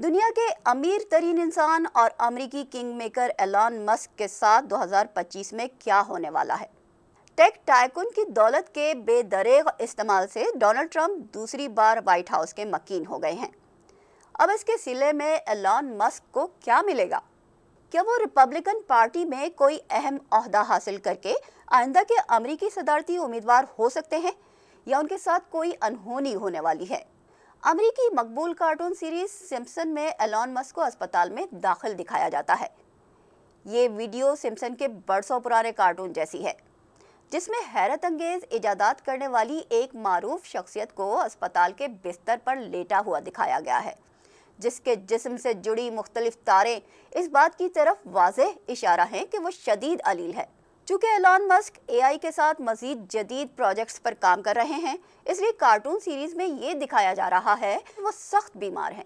दुनिया के अमीर तरीन इंसान और अमेरिकी किंग मेकर एलॉन मस्क के साथ 2025 में क्या होने वाला है। टेक टाइकून की दौलत के बेदरेग इस्तेमाल से डोनाल्ड ट्रंप दूसरी बार व्हाइट हाउस के मकीन हो गए हैं। अब इसके सिले में एलॉन मस्क को क्या मिलेगा? क्या वो रिपब्लिकन पार्टी में कोई अहम ओहदा हासिल करके आइंदा के अमेरिकी सदारती उम्मीदवार हो सकते हैं, या उनके साथ कोई अनहोनी होने वाली है? अमेरिकी मकबूल कार्टून सीरीज सिम्पसन में एलॉन मस्क को अस्पताल में दाखिल दिखाया जाता है। ये वीडियो सिम्पसन के बरसों पुराने कार्टून जैसी है, जिसमें हैरत अंगेज इजादात करने वाली एक मारूफ शख्सियत को अस्पताल के बिस्तर पर लेटा हुआ दिखाया गया है, जिसके जिस्म से जुड़ी मुख्तलिफ तारें इस बात की तरफ वाज़ेह इशारा हैं कि वो शदीद अलील है। चूँकि एलॉन मस्क एआई के साथ मज़ीद जदीद प्रोजेक्ट्स पर काम कर रहे हैं, इसलिए कार्टून सीरीज़ में ये दिखाया जा रहा है कि वो सख्त बीमार हैं।